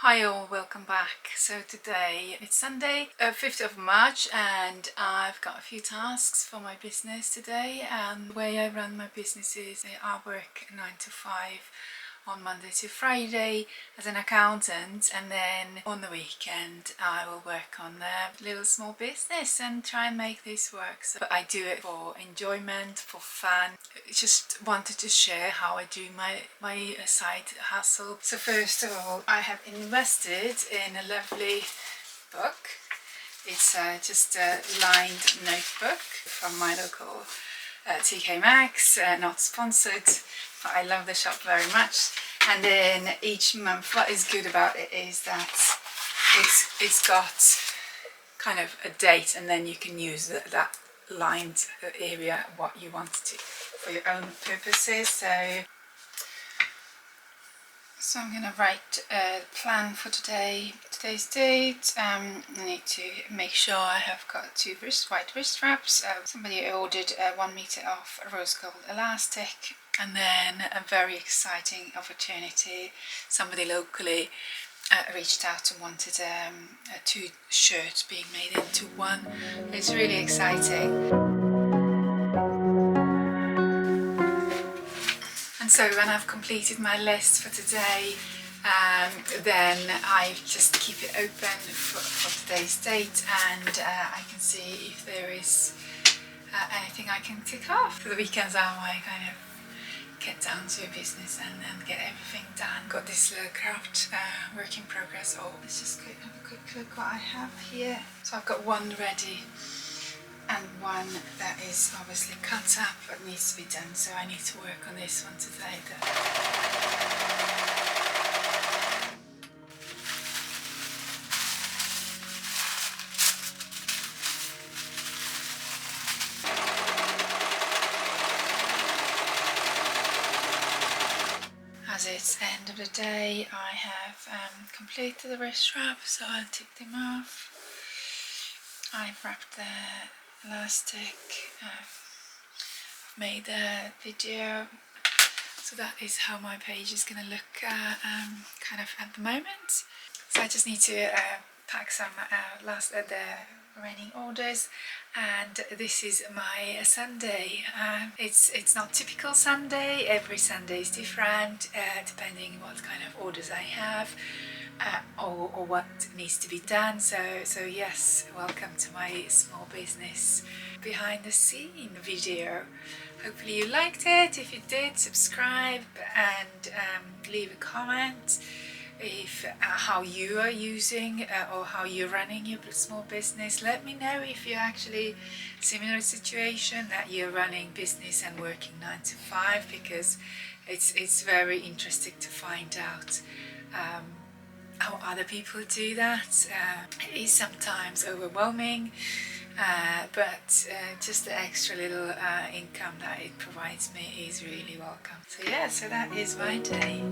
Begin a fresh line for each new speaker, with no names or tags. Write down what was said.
Hi all, welcome back. So today it's Sunday, 5th of March, and I've got a few tasks for my business today. And the way I run my business is I work 9 to 5 on Monday to Friday as an accountant, and then on the weekend I will work on the little small business and try and make this work. So, but I do it for enjoyment, for fun. Just wanted to share how I do my side hustle. So first of all, I have invested in a lovely book. It's just a lined notebook from my local TK Maxx, not sponsored, but I love the shop very much. And then each month, what is good about it is that it's got kind of a date, and then you can use that lined area what you want to for your own purposes. So I'm going to write a plan for today's date. I need to make sure I have got two white wrist straps. Somebody ordered 1 meter of rose gold elastic, and then a very exciting opportunity. Somebody locally reached out and wanted two shirts being made into one. It's really exciting. And so when I've completed my list for today, then I just keep it open for today's date, and I can see if there is anything I can tick off. For the weekends are my kind of get down to business and get everything done. Got this craft work in progress. Oh, let's just have a quick look what I have here. So I've got one ready and one that is obviously cut up but needs to be done, so I need to work on this one today. As it's end of the day, I have completed the wrist strap, so I'll take them off. I've wrapped the elastic, I've made a video, so that is how my page is going to look kind of at the moment. So I just need to pack some the remaining orders, and this is my Sunday. It's not typical Sunday. Every Sunday is different depending what kind of orders I have. Or what needs to be done. So yes, welcome to my small business behind the scene video. Hopefully you liked it. If you did, subscribe and leave a comment if how you are using or how you're running your small business. Let me know if you're actually similar situation, that you're running business and working 9 to 5, because it's very interesting to find out how other people do that. It is sometimes overwhelming, but just the extra little income that it provides me is really welcome. So yeah, so that is my day.